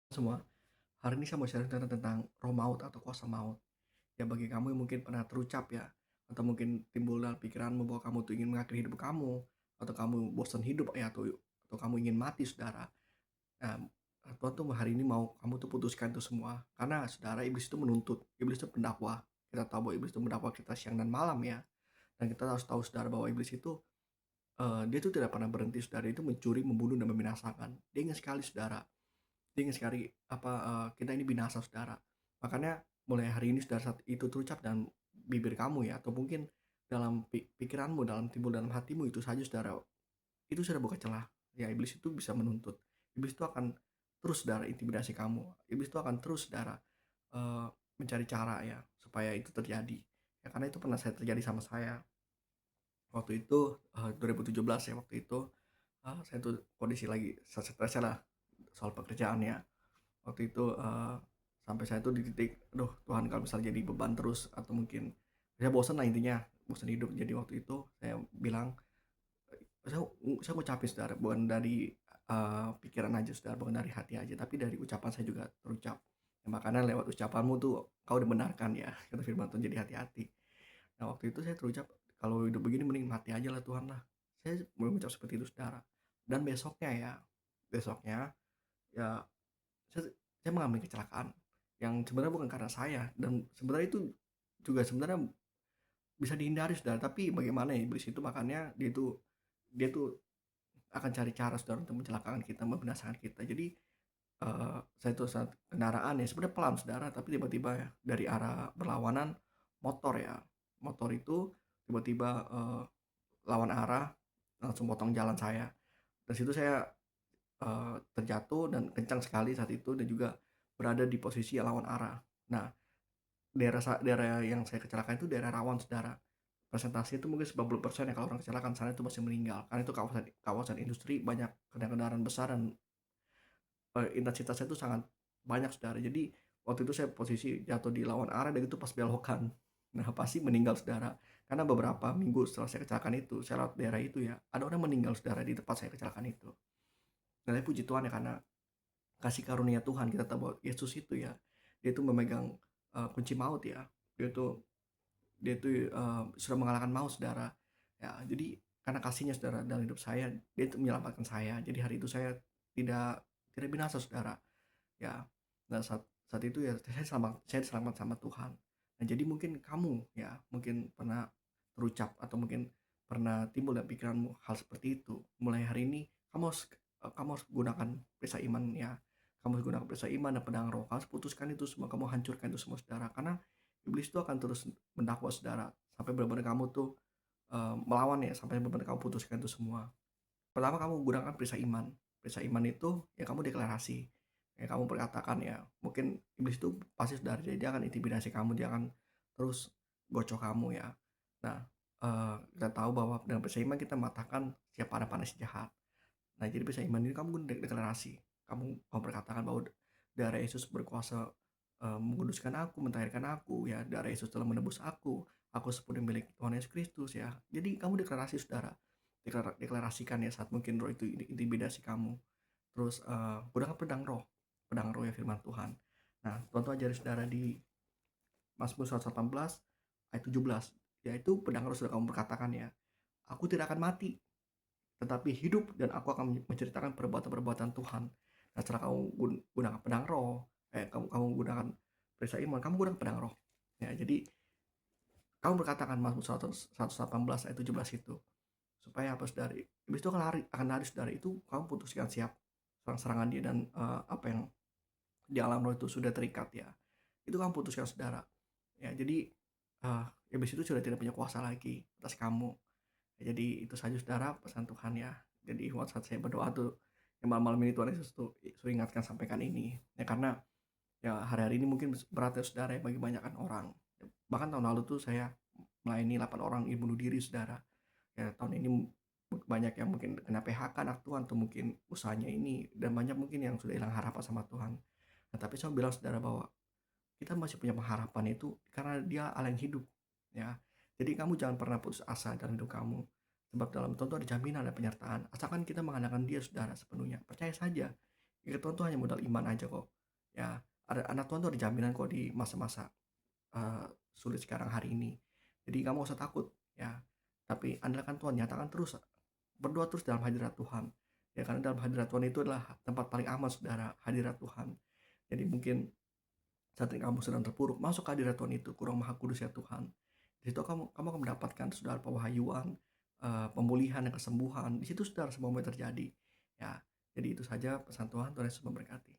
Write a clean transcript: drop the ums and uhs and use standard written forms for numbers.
Semua, hari ini saya mau sharing tentang roh maut atau kuasa maut. Ya bagi kamu yang mungkin pernah terucap ya, atau mungkin timbul dalam pikiranmu bahwa kamu tuh ingin mengakhiri hidup kamu, atau kamu bosan hidup ya, atau kamu ingin mati saudara. Nah, Tuhan tuh hari ini mau kamu tuh putuskan itu semua. Karena saudara iblis itu menuntut, iblis itu pendakwa. Kita tahu bahwa iblis itu mendakwa kita siang dan malam ya. Dan kita harus tahu saudara bahwa iblis itu dia tuh tidak pernah berhenti saudara itu mencuri, membunuh dan membinasakan. Dia ingin sekali saudara. Dia ingin sekali kita ini binasa saudara. Makanya mulai hari ini saudara saat itu terucap dalam bibir kamu ya atau mungkin dalam pikiranmu, timbul dalam hatimu itu saja saudara, itu sudah buka celah. Ya iblis itu bisa menuntut. Iblis itu akan terus saudara intimidasi kamu. Iblis itu akan terus saudara, mencari cara ya supaya itu terjadi. Ya karena itu pernah terjadi sama saya. Waktu itu, 2017 ya waktu itu, saya tuh kondisi lagi stres lah soal pekerjaan ya. Waktu itu, sampai saya tuh di titik, "Aduh Tuhan kalau misal jadi beban terus," atau mungkin saya bosan lah intinya, bosan hidup. Jadi waktu itu saya bilang, saya ngucapin saudara, bukan dari, pikiran aja saudara, bukan dari hati aja, tapi dari ucapan saya juga terucap. Ya makanya lewat ucapanmu tuh kau dibenarkan ya, kata firman Tuhan, jadi hati-hati. Nah waktu itu saya terucap, "Kalau hidup begini mending mati aja lah Tuhan lah." Saya mengucap seperti itu saudara. Dan besoknya ya saya mengalami kecelakaan, yang sebenarnya bukan karena saya dan sebenarnya itu juga sebenarnya bisa dihindari saudara, tapi bagaimana ya iblis itu makanya dia tuh akan cari cara saudara untuk mencelakakan kita, membinasakan kita. Jadi, saya tuh saat kendaraan ya sebenarnya pelan saudara, tapi tiba-tiba ya dari arah berlawanan motor ya, motor itu tiba-tiba, lawan arah langsung potong jalan saya. Dari situ saya terjatuh dan kencang sekali saat itu dan juga berada di posisi yang lawan arah. Nah, daerah yang saya kecelakaan itu daerah rawan, saudara. Persentase itu mungkin 90% ya kalau orang kecelakaan sana itu masih meninggal, karena itu kawasan kawasan industri, banyak kendaraan besar dan, intensitasnya itu sangat banyak, saudara. Jadi waktu itu saya posisi jatuh di lawan arah dan itu pas belokan. Nah, pasti meninggal, saudara. Karena beberapa minggu setelah saya kecelakaan itu, saya lewat daerah itu ya, ada orang meninggal, saudara, di tempat saya kecelakaan itu. Dan tapi puji Tuhan ya karena kasih karunia Tuhan kita tahu bahwa Yesus itu ya, dia itu memegang, kunci maut ya. Dia itu sudah mengalahkan maut saudara. Ya jadi karena kasihnya saudara dalam hidup saya, dia itu menyelamatkan saya. Jadi hari itu saya tidak tidak binasa saudara. Ya, nah saat itu ya saya diselamatkan sama Tuhan. Nah jadi mungkin kamu ya, mungkin pernah terucap atau mungkin pernah timbul dalam pikiranmu hal seperti itu. Mulai hari ini kamu harus gunakan perisai iman ya. Kamu harus gunakan perisai iman dan pedang roh. Kamu harus putuskan itu semua, kamu hancurkan itu semua saudara. Karena iblis itu akan terus mendakwa saudara sampai benar-benar kamu tuh, melawan ya, sampai benar-benar kamu putuskan itu semua. Pertama kamu gunakan perisai iman. Perisai iman itu ya kamu deklarasi, ya kamu perkatakan ya, mungkin iblis itu pasti saudara, dia akan intimidasi kamu, dia akan terus gocok kamu ya. Nah, kita tahu bahwa dengan perisai iman kita mematahkan setiap panah-panah si jahat. Nah, jadi perisai iman ini kamu deklarasi, kamu berkatakan bahwa darah Yesus berkuasa, menguduskan aku, mentahirkan aku ya, darah Yesus telah menebus aku sepenuhnya milik Tuhan Yesus Kristus ya. Jadi kamu deklarasi saudara, deklarasikan ya saat mungkin roh itu intimidasi kamu. Terus, gunakan pedang roh ya firman Tuhan. Nah, Tuhan tuh ajari saudara di Mazmur 118 ayat 17, yaitu pedang roh sudah kamu berkatakan ya, "Aku tidak akan mati, tetapi hidup dan aku akan menceritakan perbuatan-perbuatan Tuhan." Nah, setelah kamu gunakan pedang roh, kamu kamu gunakan perisai iman, kamu gunakan pedang roh. Ya, jadi kamu berkatakan Mazmur 118 ayat 17 itu, supaya apa saudara, iblis itu akan lari saudara, itu kamu putuskan siap serang-serangan dia dan, apa yang di alam roh itu sudah terikat ya, itu kamu putuskan saudara. Ya jadi, iblis itu sudah tidak punya kuasa lagi atas kamu. Ya, jadi itu saja saudara pesan Tuhan ya. Jadi waktu saat saya berdoa tuh, ya malam-malam ini Tuhan Yesus tuh suruh ingatkan sampaikan ini. Ya karena ya hari-hari ini mungkin berat ya saudara ya bagi banyakan orang. Bahkan tahun lalu tuh saya melayani 8 orang yang bunuh diri saudara. Ya tahun ini banyak yang mungkin kena PHK anak Tuhan atau mungkin usahanya ini dan banyak mungkin yang sudah hilang harapan sama Tuhan. Nah tapi saya bilang saudara bahwa kita masih punya pengharapan itu karena dia Allah yang hidup, ya. Jadi kamu jangan pernah putus asa dalam hidup kamu. Sebab dalam Tuhan itu ada jaminan, ada penyertaan. Asalkan kita mengandalkan Dia saudara sepenuhnya. Percaya saja. Ya Tuhan itu hanya modal iman aja kok. Ya, anak Tuhan tuh ada jaminan kok di masa-masa, sulit sekarang hari ini. Jadi kamu nggak usah takut, ya. Tapi andalkan Tuhan, nyatakan terus, berdoa terus dalam hadirat Tuhan. Ya, karena dalam hadirat Tuhan itu adalah tempat paling aman saudara, hadirat Tuhan. Jadi mungkin saat ini kamu sedang terpuruk, masuk ke hadirat Tuhan itu, kurang maha kudus ya Tuhan. Di situ kamu kamu akan mendapatkan saudara pewahyuan, pemulihan dan kesembuhan. Di situ saudara semua yang terjadi. Ya, jadi itu saja pesan Tuhan. Tuhan Yesus memberkati.